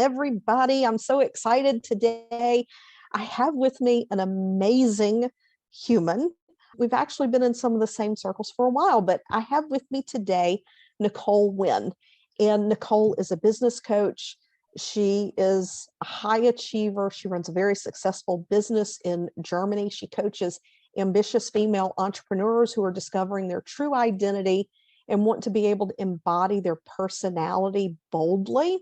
Everybody. I'm so excited today. I have with me an amazing human. We've actually been in some of the same circles for a while, but I have with me today Nicole Wehn. And Nicole is a business coach. She is a high achiever. She runs a very successful business in Germany. She coaches ambitious female entrepreneurs who are discovering their true identity and want to be able to embody their personality boldly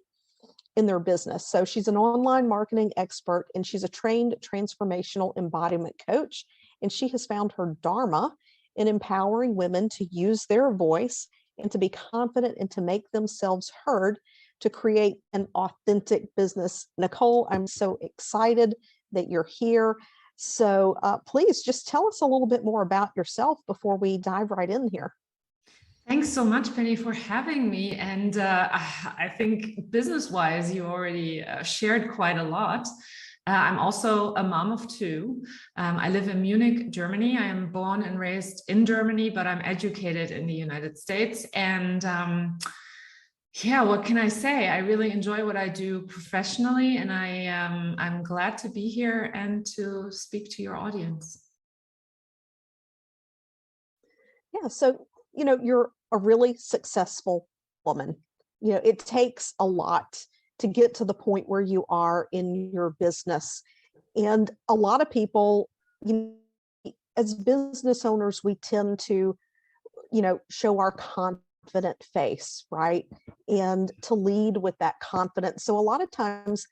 in their business. So she's an online marketing expert and she's a trained transformational embodiment coach. And she has found her dharma in empowering women to use their voice and to be confident and to make themselves heard to create an authentic business. Nicole, I'm so excited that you're here. So please just tell us a little bit more about yourself before we dive right in here. Thanks so much, Penny, for having me. And I think business-wise, you already shared quite a lot. I'm also a mom of two. I live in Munich, Germany. I am born and raised in Germany, but I'm educated in the United States. And yeah, what can I say? I really enjoy what I do professionally, and I'm glad to be here and to speak to your audience. Yeah, so, you're a really successful woman. It takes a lot to get to the point where you are in your business. And a lot of people, as business owners, we tend to, show our confident face, right? And to lead with that confidence. So a lot of times,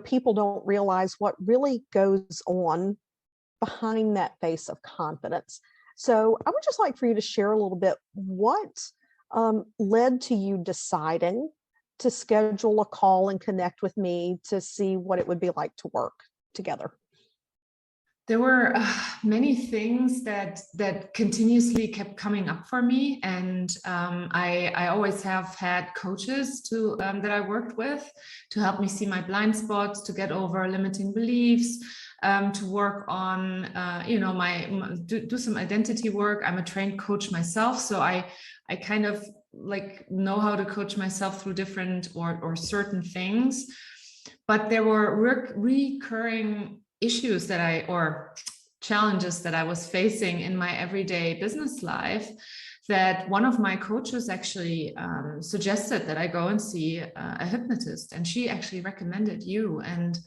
people don't realize what really goes on behind that face of confidence. So I would just like for you to share a little bit what led to you deciding to schedule a call and connect with me to see what it would be like to work together. There were many things that continuously kept coming up for me, and I always have had coaches that I worked with to help me see my blind spots, to get over limiting beliefs, to work on do some identity work. I'm a trained coach myself, so I kind of know how to coach myself through different or certain things. But there were recurring issues or challenges that I was facing in my everyday business life, that one of my coaches actually suggested that I go and see a hypnotist, and she actually recommended you. And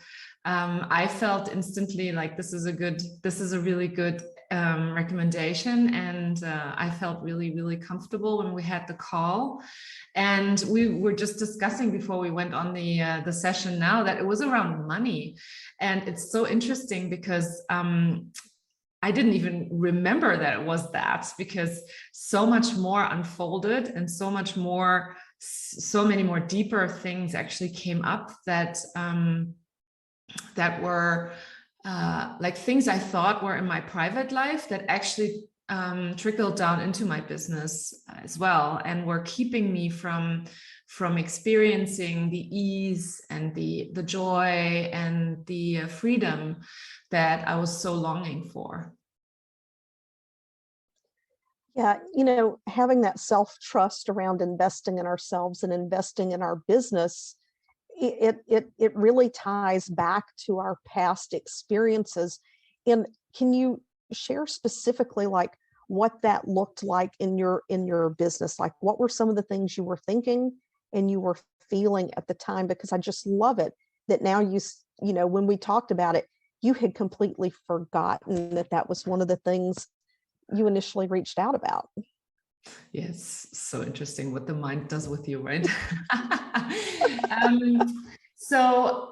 I felt instantly like this is a really good recommendation, and I felt really, really comfortable when we had the call. And we were just discussing before we went on the session now that it was around money. And it's so interesting because I didn't even remember that it was that, because so much more unfolded and so many more deeper things actually came up that were like things I thought were in my private life that actually trickled down into my business as well, and were keeping me from experiencing the ease and the joy and the freedom that I was so longing for. Yeah, having that self-trust around investing in ourselves and investing in our business, it really ties back to our past experiences. And can you share specifically like what that looked like in your business? Like, what were some of the things you were thinking and you were feeling at the time? Because I just love it that now when we talked about it, you had completely forgotten that was one of the things you initially reached out about. Yes, so interesting what the mind does with you, right? So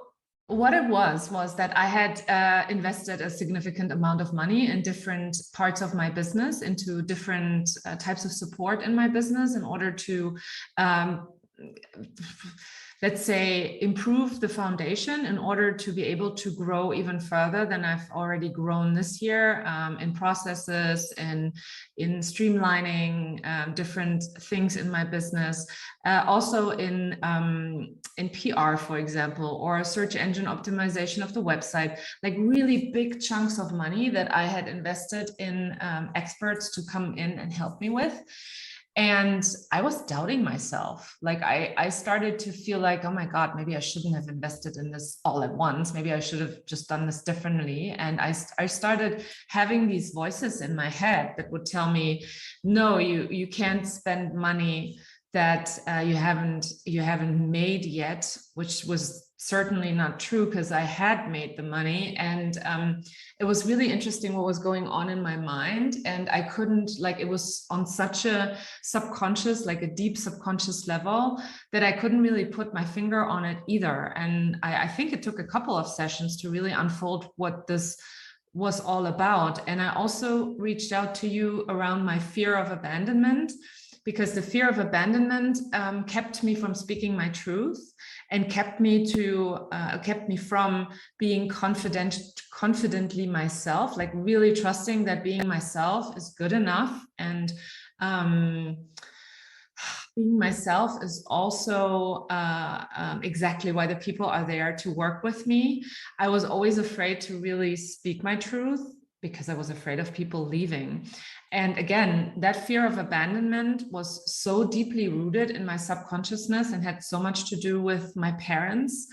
what it was that I had invested a significant amount of money in different parts of my business, into different types of support in my business, in order to let's say, improve the foundation in order to be able to grow even further than I've already grown this year, in processes and in streamlining different things in my business, also in PR, for example, or search engine optimization of the website, like really big chunks of money that I had invested in experts to come in and help me with. And I was doubting myself. Like I started to feel like, oh my God, maybe I shouldn't have invested in this all at once. Maybe I should have just done this differently. And I started having these voices in my head that would tell me, no, you can't spend money that you haven't made yet, which was certainly not true because I had made the money. And it was really interesting what was going on in my mind. And I couldn't, like, it was on such a subconscious, like a deep subconscious level, that I couldn't really put my finger on it either. And I think it took a couple of sessions to really unfold what this was all about. And I also reached out to you around my fear of abandonment, because the fear of abandonment kept me from speaking my truth and kept me from being confidently myself, like really trusting that being myself is good enough. And being myself is also exactly why the people are there to work with me. I was always afraid to really speak my truth because I was afraid of people leaving. And again, that fear of abandonment was so deeply rooted in my subconsciousness and had so much to do with my parents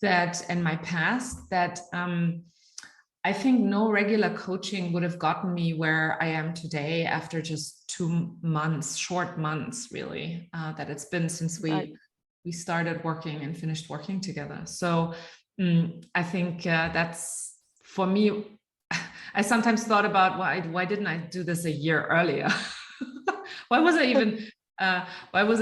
and my past that I think no regular coaching would have gotten me where I am today after just 2 months, short months, really, that it's been since we started working and finished working together. So I think that's, for me, I sometimes thought about why didn't I do this a year earlier? Why was I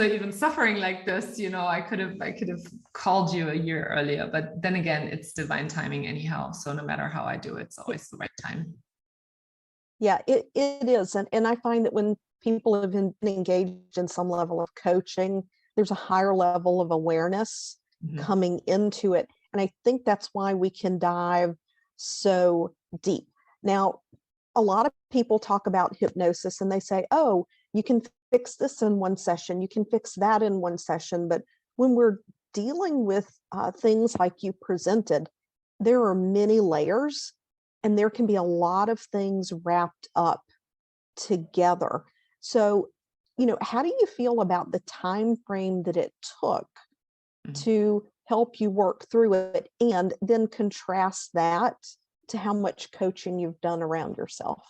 even suffering like this? You know, I could have called you a year earlier, but then again, it's divine timing anyhow. So no matter how I do it, it's always the right time. Yeah, it is. And I find that when people have been engaged in some level of coaching, there's a higher level of awareness coming into it. And I think that's why we can dive so deep. Now, a lot of people talk about hypnosis and they say, oh, you can fix this in one session, you can fix that in one session. But when we're dealing with things like you presented, there are many layers and there can be a lot of things wrapped up together. So, you know, how do you feel about the time frame that it took to help you work through it, and then contrast that to how much coaching you've done around yourself?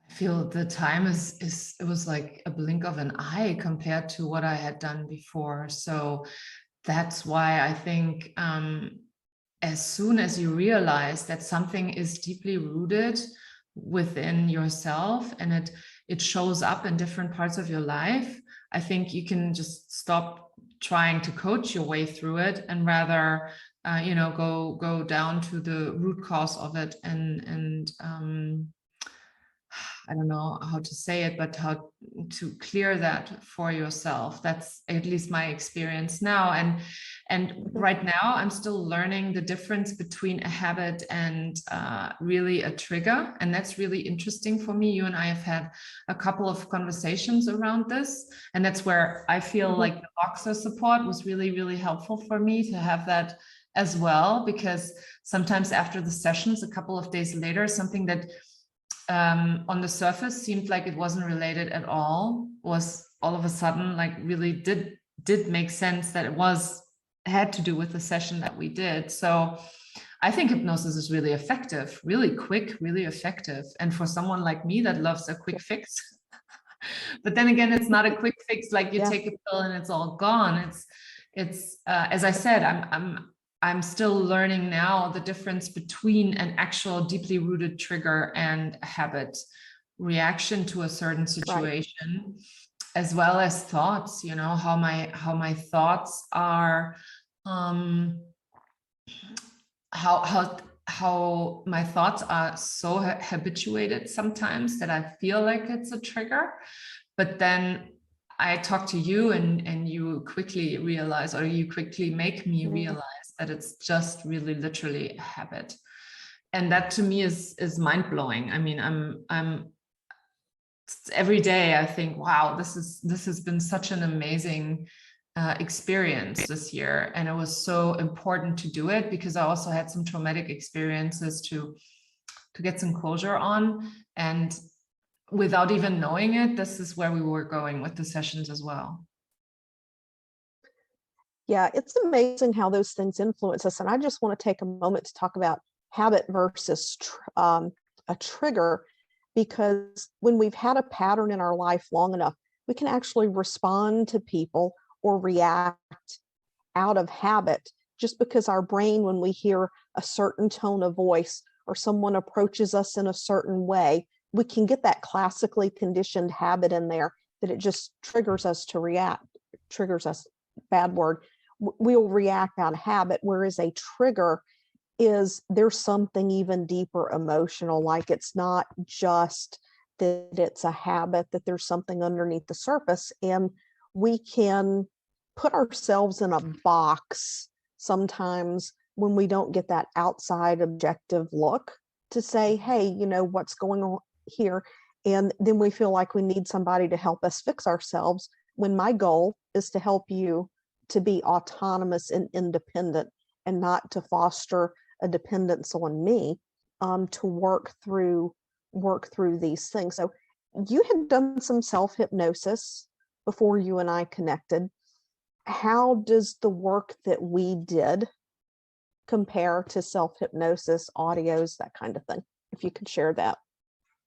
I feel the time it was like a blink of an eye compared to what I had done before. So that's why I think as soon as you realize that something is deeply rooted within yourself and it shows up in different parts of your life, I think you can just stop trying to coach your way through it and rather go down to the root cause of it and I don't know how to say it, but how to clear that for yourself. That's at least my experience now. And right now I'm still learning the difference between a habit and really a trigger. And that's really interesting for me. You and I have had a couple of conversations around this. And that's where I feel like the Boxer support was really, really helpful for me to have that as well, because sometimes after the sessions, a couple of days later, something that on the surface seemed like it wasn't related at all was all of a sudden like really did make sense that it had to do with the session that we did. So I think hypnosis is really effective, really quick, really effective. And for someone like me that loves a quick fix, but then again, it's not a quick fix like you take a pill and it's all gone. It's as I said, I'm still learning now the difference between an actual deeply rooted trigger and a habit reaction to a certain situation, as well as thoughts, you know, how my thoughts are, how my thoughts are so habituated sometimes that I feel like it's a trigger, but then I talk to you and you quickly realize, or you quickly make me realize that it's just really literally a habit. And that to me is mind-blowing. I mean, I'm every day I think, wow, this has been such an amazing experience this year. And it was so important to do it because I also had some traumatic experiences to get some closure on. And without even knowing it, this is where we were going with the sessions as well. Yeah, it's amazing how those things influence us. And I just want to take a moment to talk about habit versus a trigger, because when we've had a pattern in our life long enough, we can actually respond to people or react out of habit, just because our brain, when we hear a certain tone of voice or someone approaches us in a certain way, we can get that classically conditioned habit in there that it just triggers us to react, triggers us, bad word, we'll react out of habit. Whereas a trigger is, there's something even deeper emotional, like it's not just that it's a habit, that there's something underneath the surface, and we can put ourselves in a box sometimes when we don't get that outside objective look to say, hey, you know, what's going on here? And then we feel like we need somebody to help us fix ourselves, when my goal is to help you to be autonomous and independent, and not to foster a dependence on me, to work through these things. So you had done some self-hypnosis before you and I connected. How does the work that we did compare to self-hypnosis, audios, that kind of thing? If you could share that.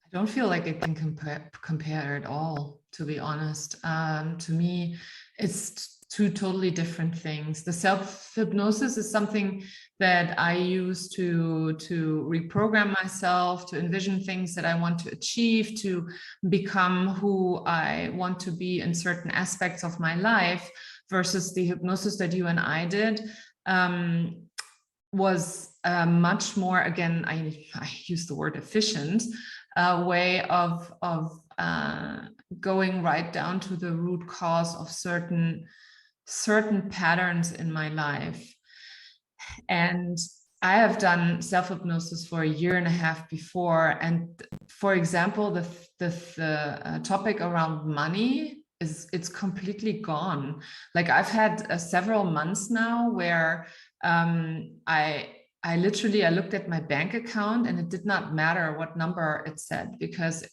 I don't feel like it can compare at all, to be honest. To me, it's two totally different things. The self-hypnosis is something that I use to reprogram myself, to envision things that I want to achieve, to become who I want to be in certain aspects of my life, versus the hypnosis that you and I did. Was much more, again, I use the word efficient, way of going right down to the root cause of certain patterns in my life. And I have done self-hypnosis for 1.5 years before. And for example, the topic around money it's completely gone. Like I've had several months now where I looked at my bank account and it did not matter what number it said, because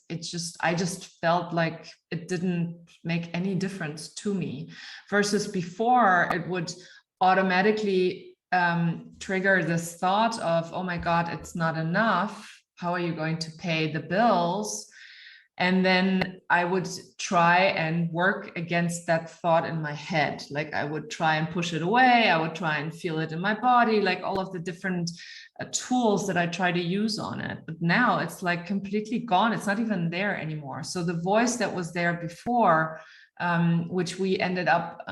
I just felt like it didn't make any difference to me, versus before it would automatically trigger this thought of, oh my God, it's not enough. How are you going to pay the bills? And then I would try and work against that thought in my head. Like I would try and push it away. I would try and feel it in my body, like all of the different tools that I try to use on it. But now it's like completely gone. It's not even there anymore. So the voice that was there before, which we ended up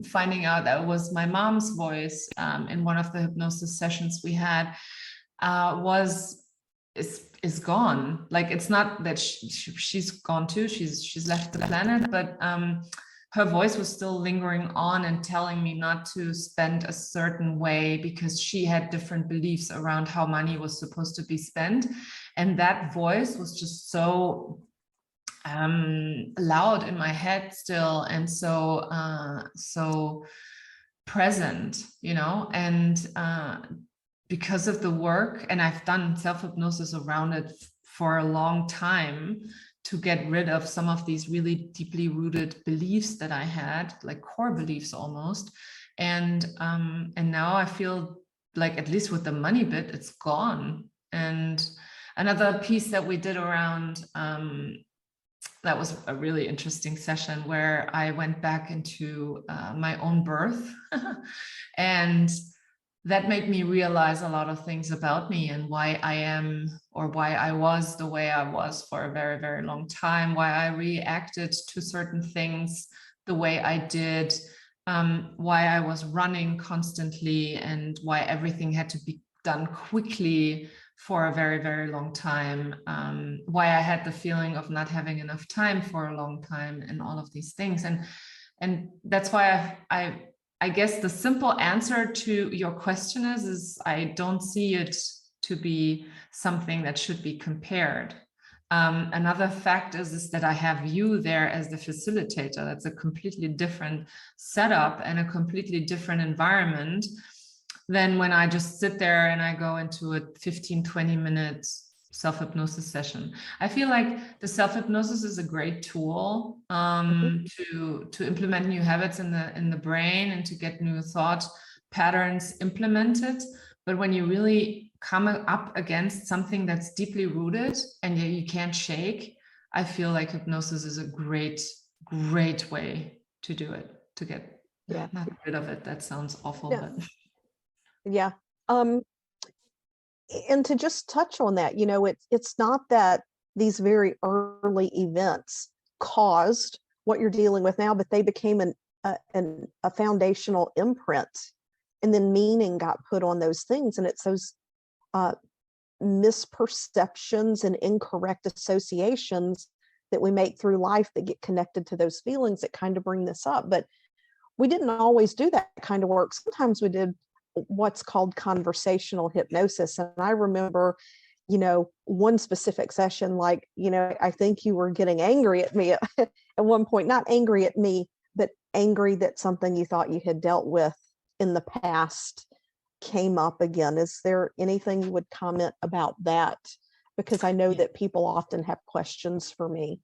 finding out that was my mom's voice in one of the hypnosis sessions we had, is gone. Like it's not that she's gone too, she's left the planet, but her voice was still lingering on and telling me not to spend a certain way, because she had different beliefs around how money was supposed to be spent. And that voice was just so loud in my head still, and so present, you know. And because of the work, and I've done self-hypnosis around it for a long time, to get rid of some of these really deeply rooted beliefs that I had, like core beliefs almost. And now I feel like, at least with the money bit, it's gone. And another piece that we did around, that was a really interesting session, where I went back into my own birth and that made me realize a lot of things about me, and why I am, or why I was the way I was for a very, very long time, why I reacted to certain things the way I did, why I was running constantly, and why everything had to be done quickly for a very, very long time, why I had the feeling of not having enough time for a long time, and all of these things. And that's why I guess the simple answer to your question is I don't see it to be something that should be compared. Another fact is that I have you there as the facilitator. That's a completely different setup and a completely different environment than when I just sit there and I go into a 15-20 minute self-hypnosis session. I feel like the self-hypnosis is a great tool to implement new habits in the brain and to get new thought patterns implemented. But when you really come up against something that's deeply rooted and you can't shake, I feel like hypnosis is a great way to do it, to get not rid of it. That sounds awful, but yeah. And to just touch on that, you know, it's not that these very early events caused what you're dealing with now, but they became a foundational imprint, and then meaning got put on those things. And it's those misperceptions and incorrect associations that we make through life that get connected to those feelings that kind of bring this up. But we didn't always do that kind of work. Sometimes we did what's called conversational hypnosis. And I remember, you know, one specific session, like, you know, I think you were getting angry at me at one point, not angry at me, but angry that something you thought you had dealt with in the past came up again. Is there anything you would comment about that? Because I know that people often have questions for me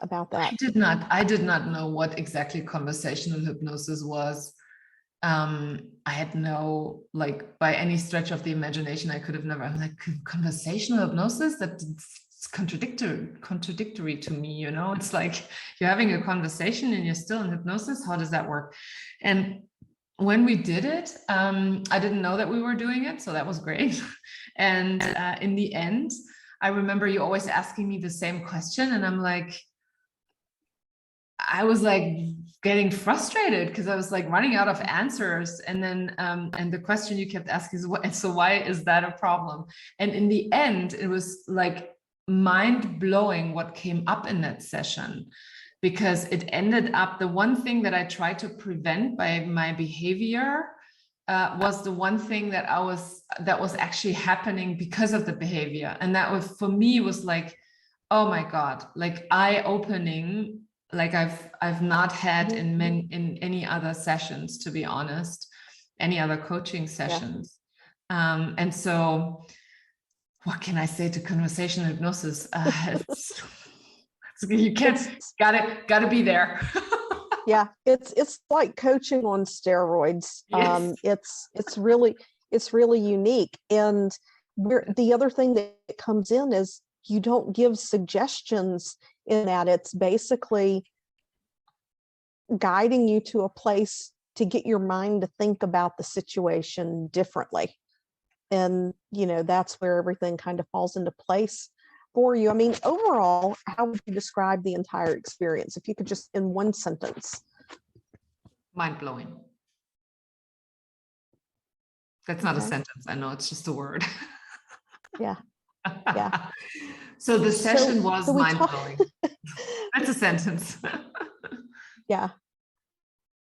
about that. I did not know what exactly conversational hypnosis was. I had no, like, by any stretch of the imagination, I could have never, I'm like, conversational hypnosis? That's contradictory to me, you know? It's like you're having a conversation and you're still in hypnosis. How does that work? And when we did it, I didn't know that we were doing it, so that was great. And in the end, I remember you always asking me the same question, and I was like getting frustrated because I was like running out of answers. And then, and the question you kept asking is, what, so why is that a problem? And in the end, it was like mind blowing what came up in that session, because it ended up, the one thing that I tried to prevent by my behavior was the one thing that was actually happening because of the behavior. And that was, for me, was like, oh my God, like eye-opening, like I've not had in any other sessions, to be honest, any other coaching sessions. And so what can I say to conversational hypnosis? You can't, gotta be there. Yeah, it's like coaching on steroids. Yes. It's really unique. And the other thing that comes in is you don't give suggestions in that. It's basically guiding you to a place to get your mind to think about the situation differently. And, you know, that's where everything kind of falls into place for you. I mean, overall, how would you describe the entire experience? If you could just, in one sentence. Mind blowing. That's not a sentence. I know, it's just a word. Yeah. Yeah. So the session was mind blowing. That's a sentence. Yeah.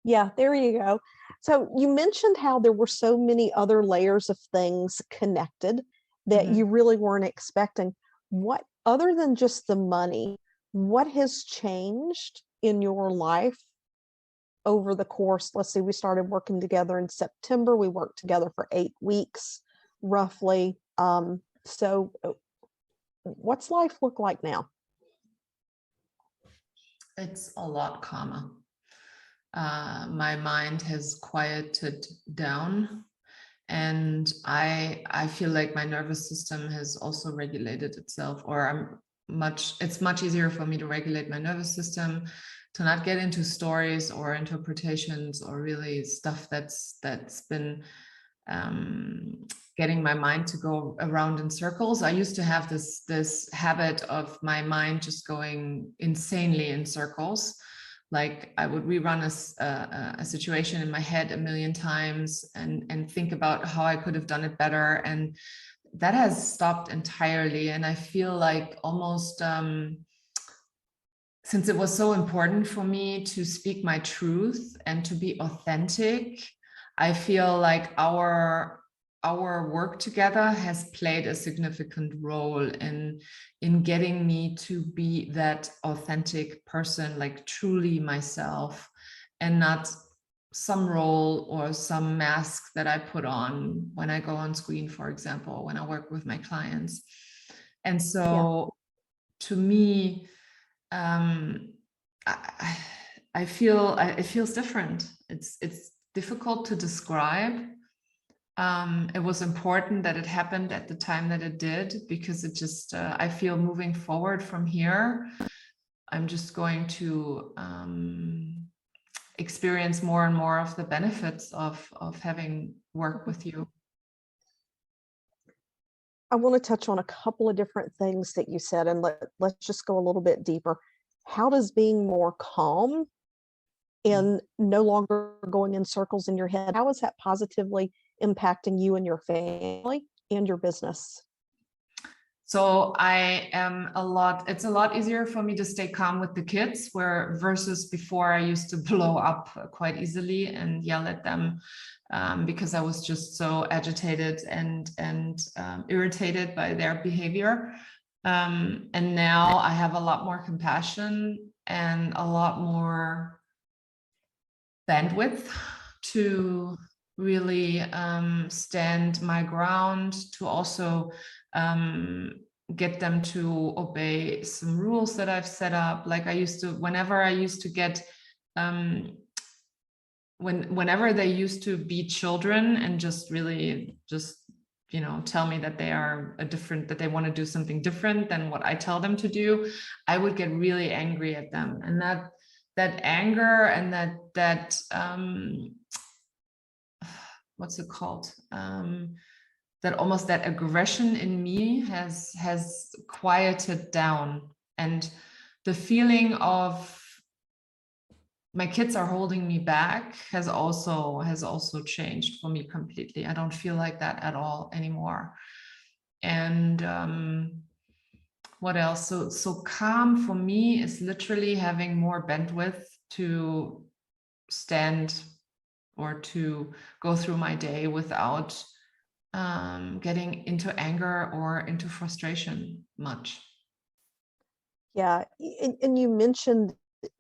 Yeah, there you go. So you mentioned how there were so many other layers of things connected that you really weren't expecting. What, other than just the money, what has changed in your life over the course? Let's see, we started working together in September. We worked together for 8 weeks, roughly. So what's life look like now? It's a lot calmer. My mind has quieted down, and I feel like my nervous system has also regulated itself, or it's much easier for me to regulate my nervous system, to not get into stories or interpretations or really stuff that's been getting my mind to go around in circles. I used to have this habit of my mind just going insanely in circles. Like I would rerun a situation in my head a million times and think about how I could have done it better. And that has stopped entirely. And I feel like almost, since it was so important for me to speak my truth and to be authentic, I feel like our work together has played a significant role in getting me to be that authentic person, like truly myself, and not some role or some mask that I put on when I go on screen, for example, when I work with my clients. And so to me, I feel it feels different. It's difficult to describe. It was important that it happened at the time that it did, because it just I feel moving forward from here, I'm just going to experience more and more of the benefits of having worked with you. I want to touch on a couple of different things that you said, and let's just go a little bit deeper. How does being more calm and no longer going in circles in your head, how is that positively impacting you and your family and your business? So it's a lot easier for me to stay calm with the kids, where versus before I used to blow up quite easily and yell at them because I was just so agitated and irritated by their behavior. And now I have a lot more compassion and a lot more bandwidth to really stand my ground, to also get them to obey some rules that I've set up. Like whenever I used to get, whenever they used to be children and just tell me that they are that they want to do something different than what I tell them to do, I would get really angry at them. And that anger and that what's it called? That almost that aggression in me has quieted down, and the feeling of my kids are holding me back has also changed for me completely. I don't feel like that at all anymore. And what else? So calm for me is literally having more bandwidth to stand or to go through my day without getting into anger or into frustration much. Yeah, and you mentioned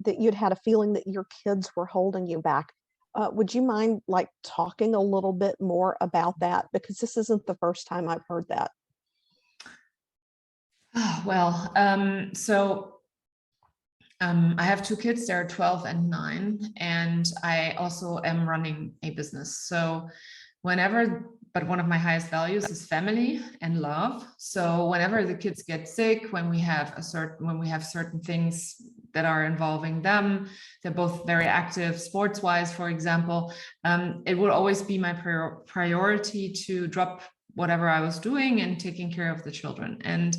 that you'd had a feeling that your kids were holding you back. Would you mind like talking a little bit more about that? Because this isn't the first time I've heard that. Well, I have two kids, they're 12 and 9, and I also am running a business. So but one of my highest values is family and love. So whenever the kids get sick, when we have certain things that are involving them, they're both very active sports-wise, for example, it will always be my priority to drop whatever I was doing and taking care of the children. And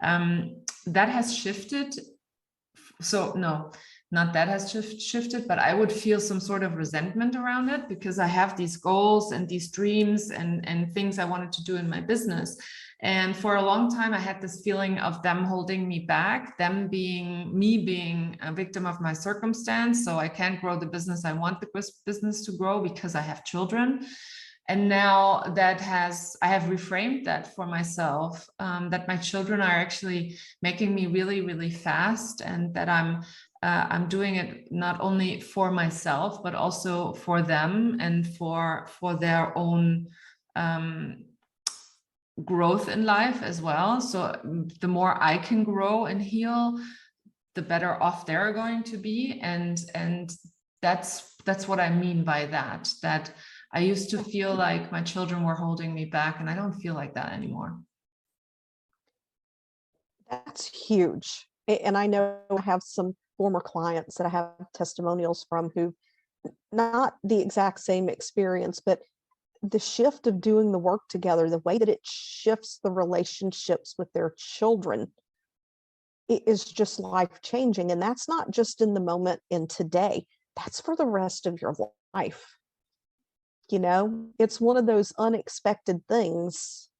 that has shifted. So no, not that has shifted, but I would feel some sort of resentment around it, because I have these goals and these dreams and things I wanted to do in my business. And for a long time, I had this feeling of them holding me back, me being a victim of my circumstance. So I can't grow the business I want the business to grow because I have children. And now I have reframed that for myself, that my children are actually making me really, really fast, and that I'm doing it not only for myself, but also for them and for their own growth in life as well. So the more I can grow and heal, the better off they're going to be. And that's what I mean by that I used to feel like my children were holding me back, and I don't feel like that anymore. That's huge. And I know I have some former clients that I have testimonials from who, not the exact same experience, but the shift of doing the work together, the way that it shifts the relationships with their children, it is just life changing. And that's not just in the moment in today, that's for the rest of your life. It's one of those unexpected things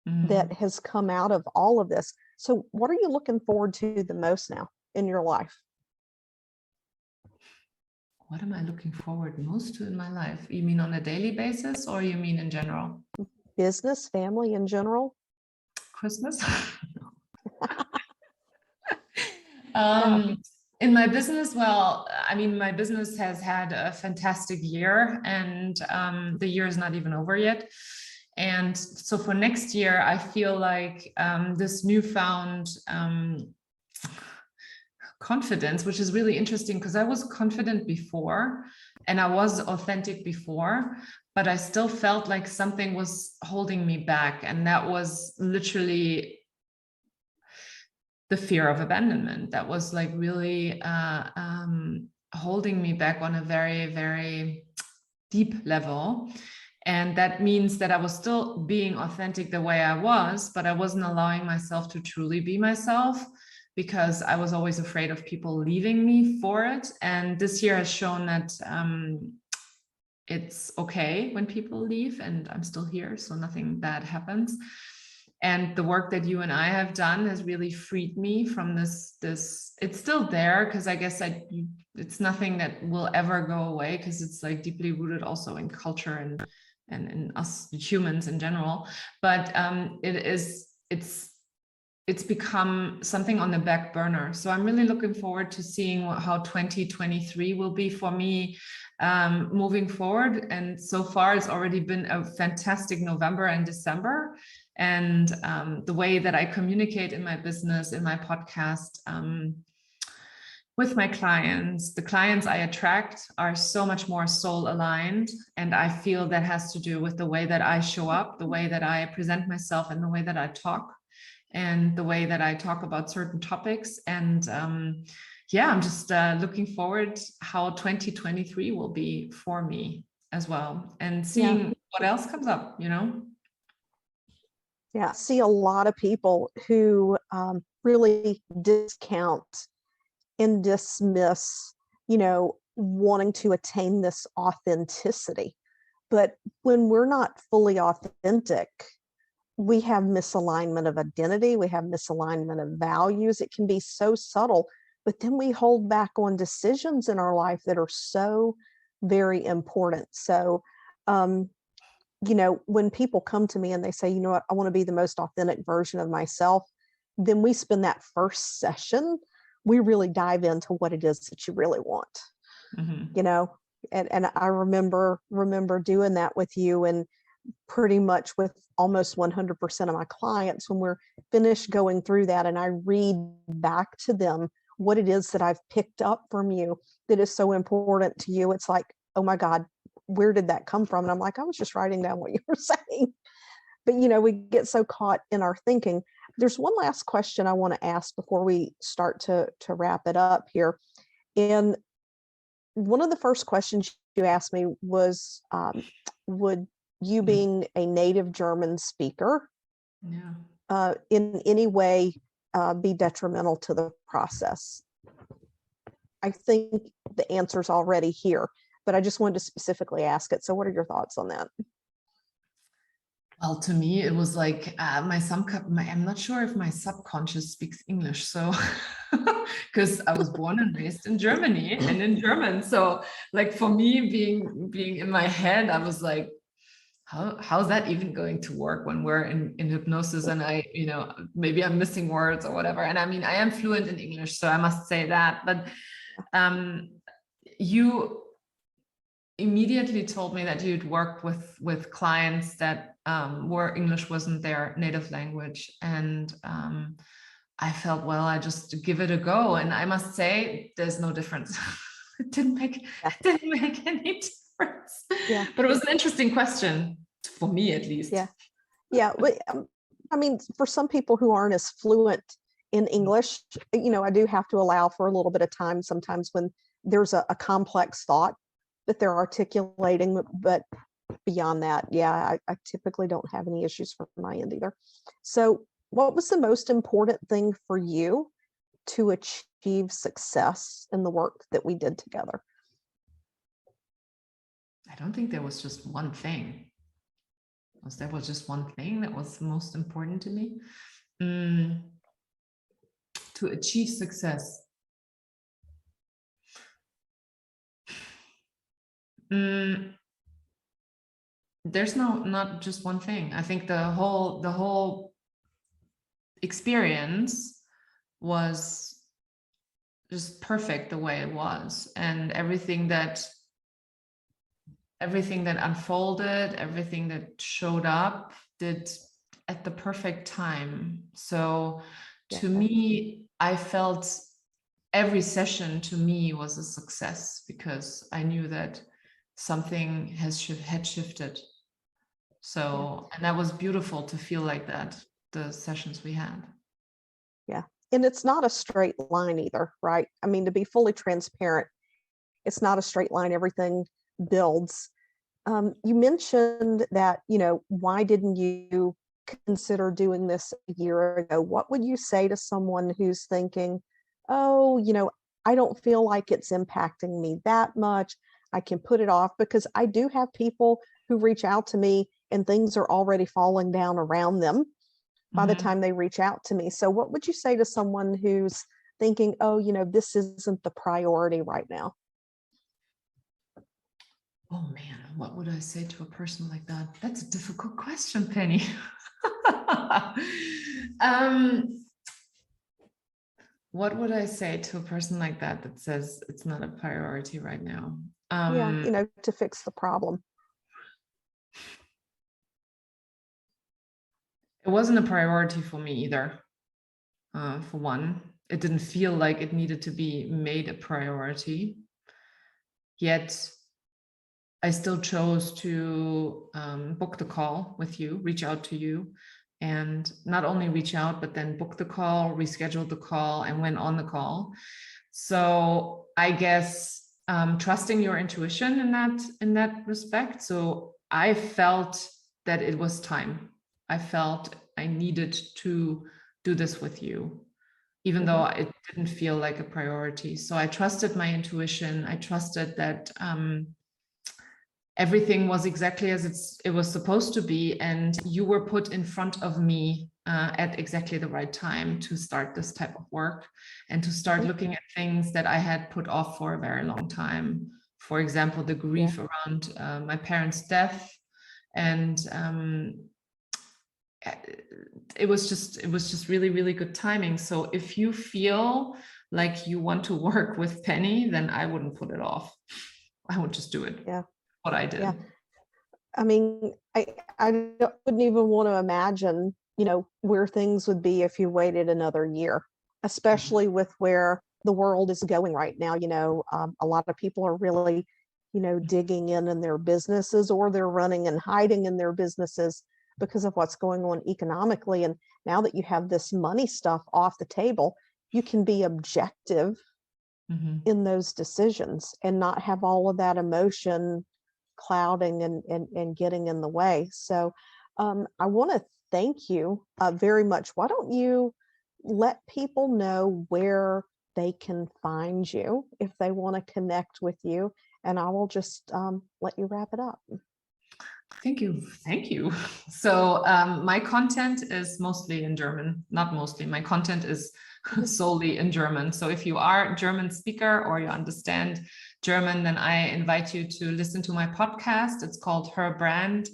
that has come out of all of this. So what are you looking forward to the most now in your life? What am I looking forward most to in my life? You mean on a daily basis, or you mean in general? Business, family in general? Christmas? In my business, well, I mean, my business has had a fantastic year, and the year is not even over yet. And so for next year, I feel like this newfound confidence, which is really interesting because I was confident before and I was authentic before, but I still felt like something was holding me back. And that was literally the fear of abandonment. That was like really holding me back on a very, very deep level. And that means that I was still being authentic the way I was, but I wasn't allowing myself to truly be myself because I was always afraid of people leaving me for it. And this year has shown that it's okay when people leave and I'm still here, so nothing bad happens. And the work that you and I have done has really freed me from this. It's still there because I guess it's nothing that will ever go away because it's like deeply rooted also in culture and in us humans in general. But it's become something on the back burner. So I'm really looking forward to seeing how 2023 will be for me moving forward. And so far, it's already been a fantastic November and December. And the way that I communicate in my business, in my podcast, with my clients, the clients I attract are so much more soul aligned. And I feel that has to do with the way that I show up, the way that I present myself, and the way that I talk, and the way that I talk about certain topics. And yeah, I'm just looking forward how 2023 will be for me as well, and seeing what else comes up, you know? Yeah, I see a lot of people who really discount and dismiss, wanting to attain this authenticity. But when we're not fully authentic, we have misalignment of identity, we have misalignment of values. It can be so subtle, but then we hold back on decisions in our life that are so very important. So, when people come to me and they say, you know what, I want to be the most authentic version of myself, then we spend that first session, we really dive into what it is that you really want, and I remember doing that with you, and pretty much with almost 100% of my clients, when we're finished going through that and I read back to them what it is that I've picked up from you that is so important to you, it's like, oh my God, where did that come from? And I'm like, I was just writing down what you were saying. But we get so caught in our thinking. There's one last question I want to ask before we start to wrap it up here. And one of the first questions you asked me was, would you being a native German speaker in any way be detrimental to the process? I think the answer's already here, but I just wanted to specifically ask it. So what are your thoughts on that? Well, to me, it was like I'm not sure if my subconscious speaks English. So, because I was born and raised in Germany and in German. So like for me being in my head, I was like, how's that even going to work when we're in hypnosis and maybe I'm missing words or whatever. And I mean, I am fluent in English, so I must say that. But you immediately told me that you'd worked with clients that where English wasn't their native language. And I felt, well, I just give it a go. And I must say, there's no difference. It didn't make any difference. Yeah. But it was an interesting question for me, at least. Yeah. But, I mean, for some people who aren't as fluent in English, I do have to allow for a little bit of time sometimes when there's a complex thought that they're articulating. But beyond that, I typically don't have any issues from my end either. So what was the most important thing for you to achieve success in the work that we did together? I don't think there was just one thing. There was just one thing that was most important to me. To achieve success. There's not just one thing. I think the whole experience was just perfect the way it was, and everything that everything that unfolded, everything that showed up did at the perfect time. So to me, I felt every session to me was a success because I knew that something had shifted. So, and that was beautiful to feel like that, the sessions we had. Yeah. And it's not a straight line either, right? I mean, to be fully transparent, it's not a straight line. Everything builds. You mentioned that, why didn't you consider doing this a year ago? What would you say to someone who's thinking, oh, I don't feel like it's impacting me that much. I can put it off, because I do have people who reach out to me and things are already falling down around them by the time they reach out to me. So what would you say to someone who's thinking, oh, this isn't the priority right now? Oh man, what would I say to a person like that? That's a difficult question, Penny. What would I say to a person like that says it's not a priority right now? To fix the problem. It wasn't a priority for me either. For one, it didn't feel like it needed to be made a priority. Yet I still chose to book the call with you, reach out to you, and not only reach out, but then book the call, reschedule the call, and went on the call. So I guess trusting your intuition in that respect. So I felt that it was time. I felt I needed to do this with you, even though it didn't feel like a priority. So I trusted my intuition. I trusted that everything was exactly as it was supposed to be, and you were put in front of me at exactly the right time to start this type of work and to start looking at things that I had put off for a very long time. For example, the grief around my parents' death, and it was just really, really good timing. So if you feel like you want to work with Penny, then I wouldn't put it off. I would just do it. Yeah. What I did. Yeah. I mean, I wouldn't even want to imagine, where things would be if you waited another year, especially with where the world is going right now. A lot of people are really, digging in their businesses, or they're running and hiding in their businesses because of what's going on economically. And now that you have this money stuff off the table, you can be objective in those decisions and not have all of that emotion clouding and getting in the way. So I want to thank you very much. Why don't you let people know where they can find you if they want to connect with you, and I will just let you wrap it up. Thank you. Thank you. So my content is mostly in German, not mostly. My content is solely in German. So if you are a German speaker or you understand German, then I invite you to listen to my podcast. It's called Her Brand.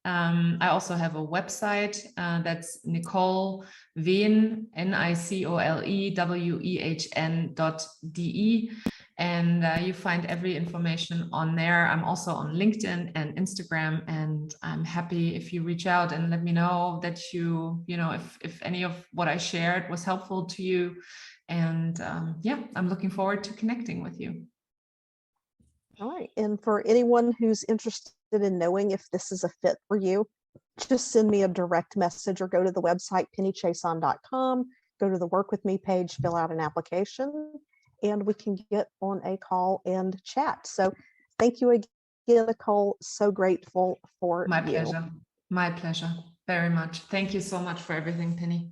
I also have a website that's Nicole Wehn, NicoleWehn.de. And you find every information on there. I'm also on LinkedIn and Instagram, and I'm happy if you reach out and let me know that if any of what I shared was helpful to you. And I'm looking forward to connecting with you. All right. And for anyone who's interested in knowing if this is a fit for you, just send me a direct message or go to the website, pennychason.com, go to the Work With Me page, fill out an application, and we can get on a call and chat. So thank you again, Nicole. So grateful for My you. pleasure. My pleasure. Very much. Thank you so much for everything, Penny.